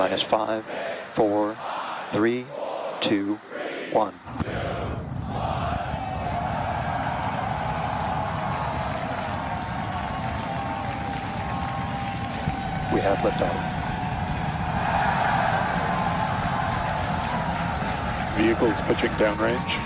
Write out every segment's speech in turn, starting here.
minus 5, 4, 3, 2, 1. We have liftoff. Vehicles pitching downrange.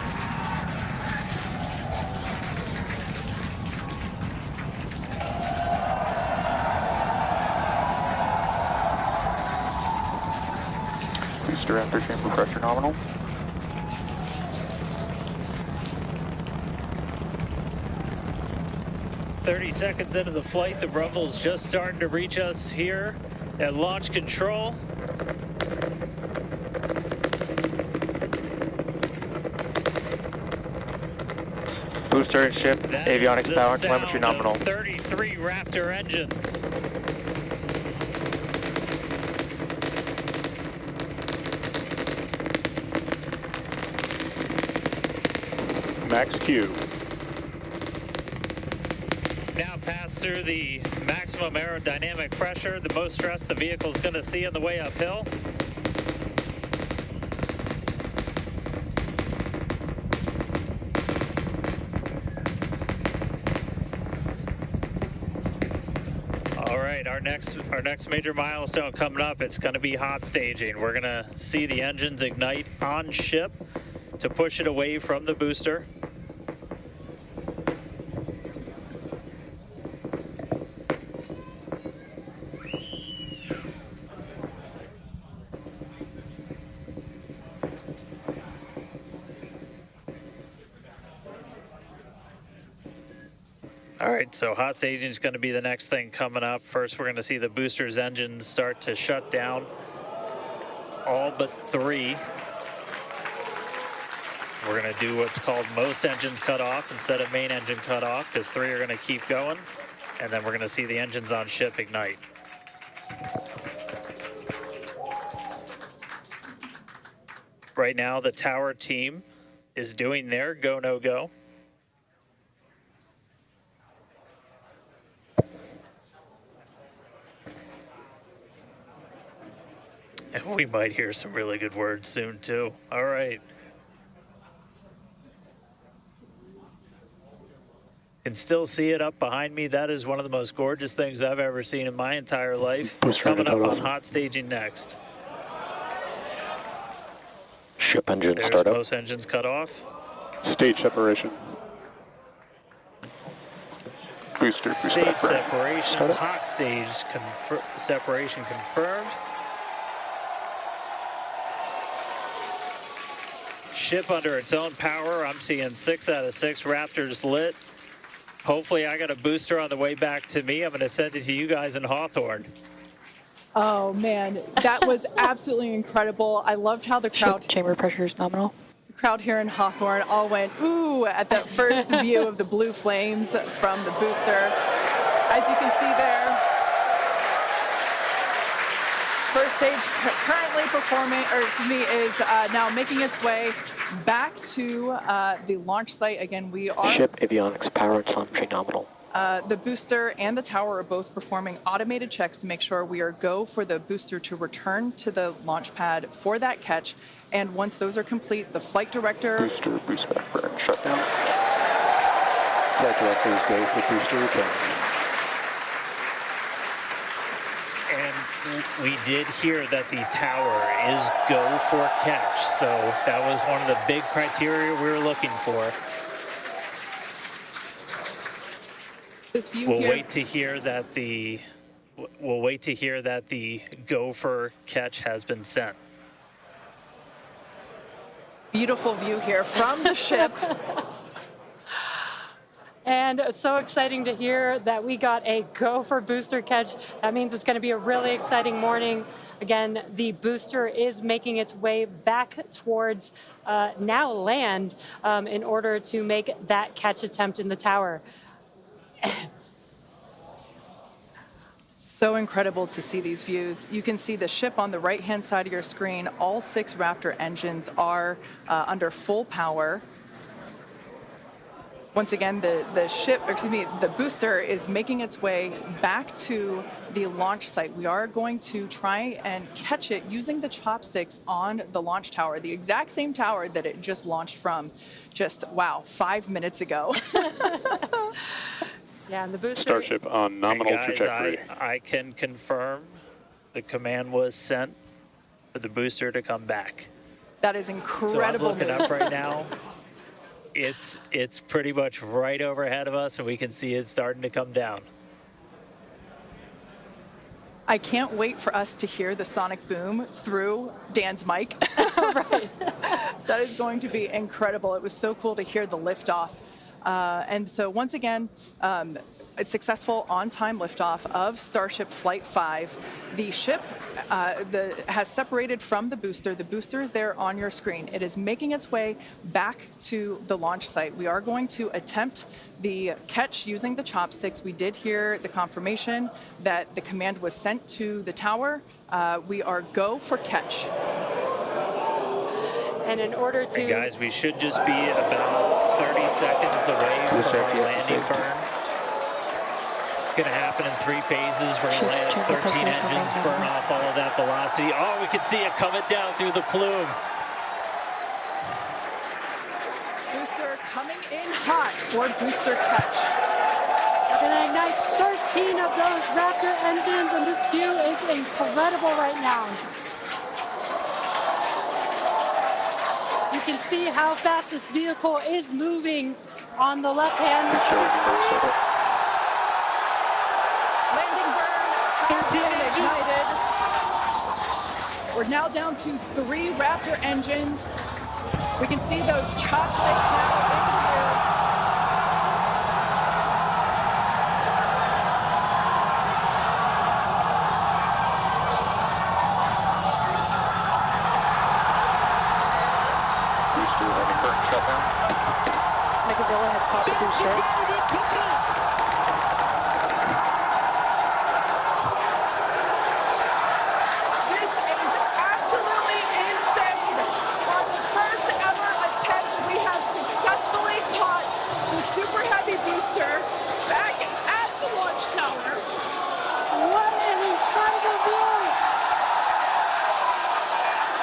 Booster after chamber pressure nominal. "30 seconds into the flight, the rumble's just starting to reach us here at launch control. Booster and ship, That avionics is the power, sound telemetry of nominal. 33 Raptor engines. Max Q. Now pass through the maximum aerodynamic pressure, the most stress the vehicle's going to see on the way uphill. All right, our next major milestone coming up, it's going to be hot staging. We're going to see the engines ignite on ship to push it away from the booster. All right, so hot staging is going to be the next thing coming up. First, we're going to see the booster's engines start to shut down, all but 3. We're going to do what's called most engines cut off instead of main engine cut off, because 3 are going to keep going, and then we're going to see the engines on ship ignite. Right now, the tower team is doing their go, no go. And we might hear some really good words soon, too. All right. Can still see it up behind me. That is one of the most gorgeous things I've ever seen in my entire life. Coming up on hot staging next. Ship engine There's startup. most engines cut off. Stage separation. Booster Stage separation. separation, Startup. hot stage separation confirmed. Ship under its own power. I'm seeing 6 out of 6 Raptors lit. Hopefully I got a booster on the way back to me. I'm going to send it to you guys in Hawthorne. Oh man, that was absolutely incredible. I loved how the crowd Chamber pressure is nominal. here in Hawthorne all went ooh at that first view of the blue flames from the booster. As you can see there, first stage currently performing, or excuse me, is now making its way back to the launch site. Again, we are Ship avionics power and telemetry nominal. the booster and the tower are both performing automated checks to make sure we are go for the booster to return to the launch pad for that catch. And once those are complete, the flight director... Booster, boost back burn, shutdown. Flight directors go for booster return. And we did hear that the tower is go for catch. So that was one of the big criteria we were looking for. This view We'll here, wait to hear that the go for catch has been sent. beautiful view here from the ship. And so exciting to hear that we got a go for booster catch. That means it's going to be a really exciting morning. Again, the booster is making its way back towards now land in order to make that catch attempt in the tower. So incredible to see these views. You can see the ship on the right-hand side of your screen. All 6 Raptor engines are under full power. Once again, the booster is making its way back to the launch site. We are going to try and catch it using the chopsticks on the launch tower, the exact same tower that it just launched from just, wow, 5 minutes ago. Yeah, and the booster. Starship on nominal Guys, trajectory. I can confirm the command was sent for the booster to come back. That is So I'm incredible looking news. up right now. It's pretty much right overhead of us, and we can see it starting to come down. I can't wait for us to hear the sonic boom through Dan's mic. Right. That is going to be incredible. It was so cool to hear the liftoff. And so once again, a successful on-time liftoff of Starship Flight 5. The ship has separated from the booster. The booster is there on your screen. It is making its way back to the launch site. We are going to attempt the catch using the chopsticks. We did hear the confirmation that the command was sent to the tower. We are go for catch. And in order to. And guys, we should just be about 30 seconds away from our landing burn. It's going to happen in 3 phases. We're going to land 13 engines, burn off all of that velocity. Oh, we can see it coming down through the plume. Booster coming in hot for booster catch. We're going to ignite 13 of those Raptor engines, and this view is incredible right now. You can see how fast this vehicle is moving on the left-hand screen. Landing burn has 13 been engines. ignited. We're now down to 3 Raptor engines. We can see those chopsticks now in the air. Booster having current shutdown. Megavilla has caught the booster. This is absolutely insane. On the first ever attempt, we have successfully caught the Super Heavy booster back at the launch tower. What an incredible view!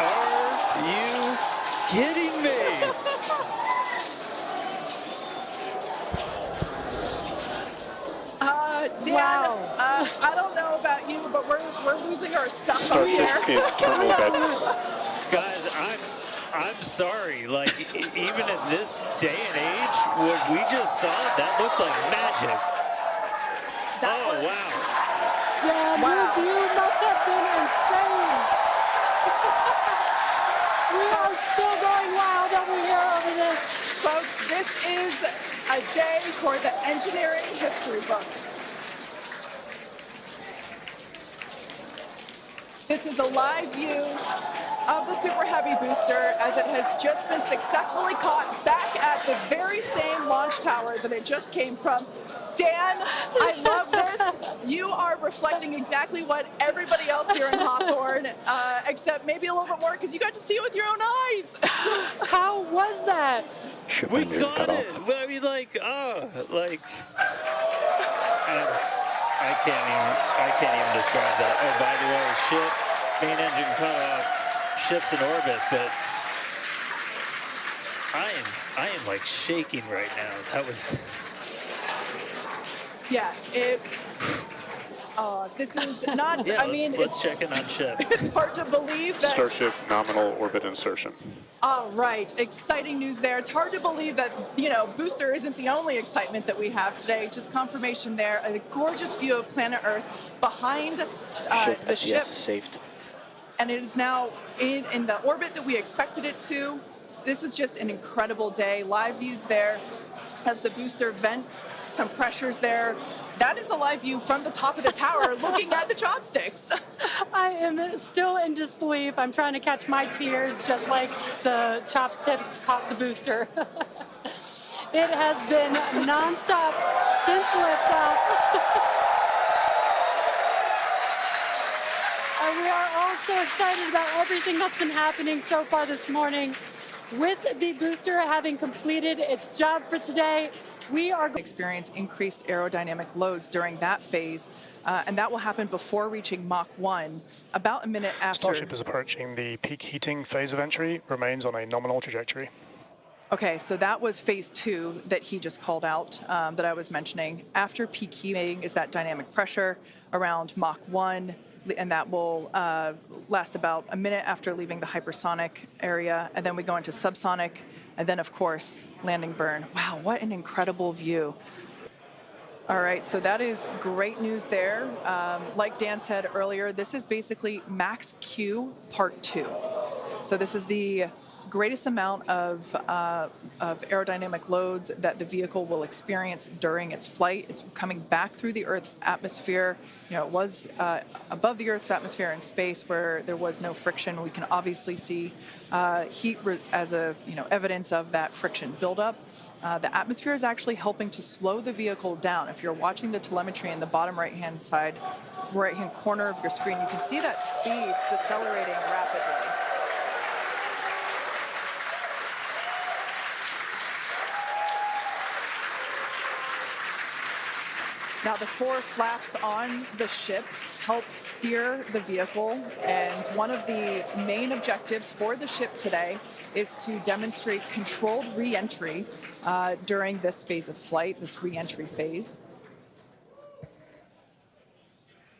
Are you kidding me? Dan, Wow. I don't know about you, but we're losing our stuff up here. Internal bed. Guys, I'm sorry. Like, even in this day and age, what we just saw, that looked like magic. That Oh, was- wow. Dan, Wow. your view must have been insane. We are still going wild over here over this. Folks, this is a day for the engineering history books. This is a live view of the Super Heavy booster as it has just been successfully caught back at the very same launch tower that it just came from. Dan, I love this. You are reflecting exactly what everybody else here in Hawthorne, except maybe a little bit more because you got to see it with your own eyes. How was that? Ship We engine got cut off. it. I mean, like, I can't even describe that. Oh, by the way, main engine cut off, ship's in orbit, but I am like shaking right now. That was. Yeah, this is not, Yeah, I mean, let's check in on ship. it's hard to believe that. Starship nominal orbit insertion. All right, exciting news there. It's hard to believe that, booster isn't the only excitement that we have today. Just confirmation there. A gorgeous view of planet Earth behind the ship. Yes, saved. And it is now in the orbit that we expected it to. This is just an incredible day. Live views there as the booster vents some pressures there. That is a live view from the top of the tower looking at the chopsticks. I am still in disbelief. I'm trying to catch my tears just like the chopsticks caught the booster. It has been nonstop since liftoff. And we are all so excited about everything that's been happening so far this morning. With the booster having completed its job for today, We are experience increased aerodynamic loads during that phase, and that will happen before reaching Mach 1, about a minute after. Starship is approaching the peak heating phase of entry, remains on a nominal trajectory. Okay, so that was phase 2 that he just called out, that I was mentioning. After peak heating is that dynamic pressure around Mach 1, and that will last about a minute after leaving the hypersonic area, and then we go into subsonic, and then, of course, landing burn. Wow, what an incredible view. All right, so that is great news there. Like Dan said earlier, this is basically Max Q Part 2. So this is the greatest amount of aerodynamic loads that the vehicle will experience during its flight. It's coming back through the Earth's atmosphere. You know, it was above the Earth's atmosphere in space where there was no friction. We can obviously see heat as a evidence of that friction buildup. The atmosphere is actually helping to slow the vehicle down. If you're watching the telemetry in the bottom right-hand corner of your screen, you can see that speed decelerating rapidly. Now, the 4 flaps on the ship help steer the vehicle, and one of the main objectives for the ship today is to demonstrate controlled re-entry during this phase of flight, this re-entry phase.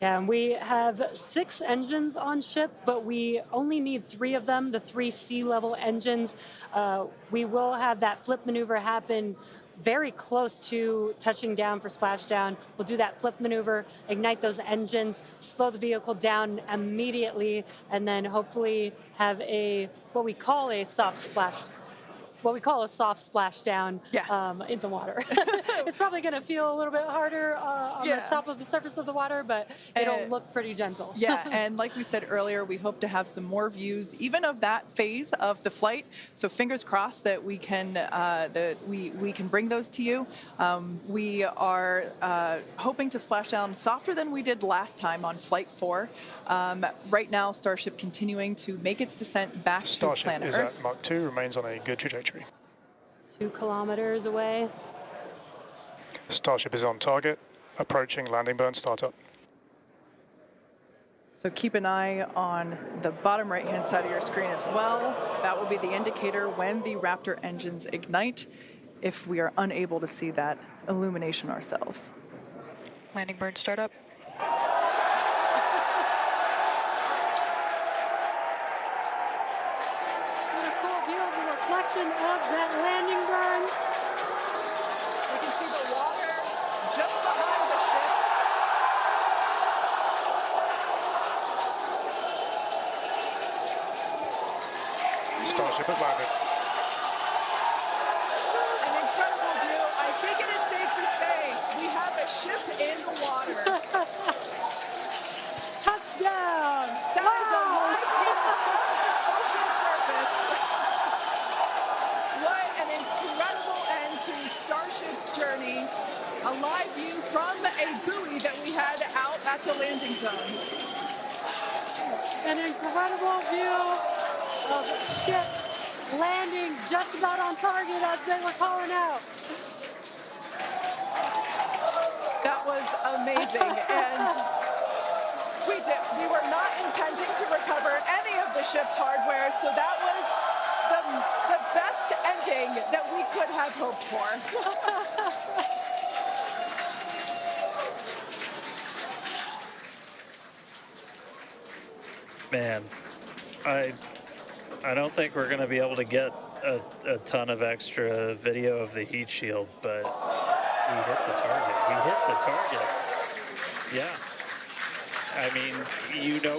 Yeah, and we have 6 engines on ship, but we only need 3 of them, the 3 sea-level engines. We will have that flip maneuver happen very close to touching down for splashdown. We'll do that flip maneuver, ignite those engines, slow the vehicle down immediately, and then hopefully have what we call a soft splashdown in the water. It's probably going to feel a little bit harder on the top of the surface of the water, but it'll look pretty gentle. Yeah, and like we said earlier, we hope to have some more views, even of that phase of the flight. So fingers crossed that we can bring those to you. We are hoping to splash down softer than we did last time on Flight 4. Right now, Starship continuing to make its descent back to planet Earth. Starship is at Mach 2, remains on a good trajectory. 2 kilometers away. Starship is on target, approaching landing burn startup. So keep an eye on the bottom right-hand side of your screen as well. That will be the indicator when the Raptor engines ignite, if we are unable to see that illumination ourselves. Landing burn startup. Reflection of that landing burn. You can see the water just behind the ship. Starship has landed. An incredible view. I think it is safe to say we have a ship in the water. Touchdown! That is a live view from the ocean surface. What an incredible end to Starship's journey. A live view from a buoy that we had out at the landing zone. An incredible view of ship landing just about on target as they were calling out. That was amazing. And we were not intending to recover any of the ship's hardware, so that was the best ending that we could have hoped for. Man, I don't think we're going to be able to get a ton of extra video of the heat shield, but we hit the target. We hit the target. Yeah. I mean,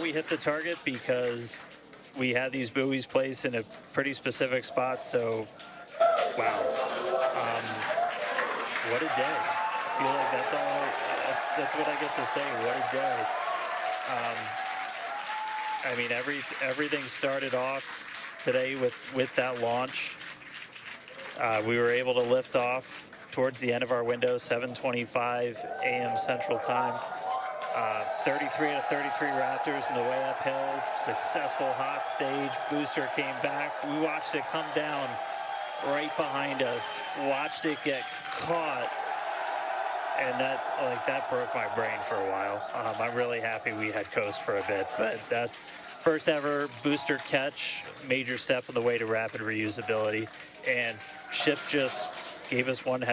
we hit the target because we had these buoys placed in a pretty specific spot, so wow. What a day. I feel like that's what I get to say. What a day. I mean, everything started off today with that launch. We were able to lift off towards the end of our window, 7:25 a.m. Central Time. 33 out of 33 Raptors in the way uphill. Successful hot stage. Booster came back. We watched it come down right behind us, watched it get caught, and that broke my brain for a while. I'm really happy we had coast for a bit, but that's first ever booster catch, major step on the way to rapid reusability, and ship just gave us one heck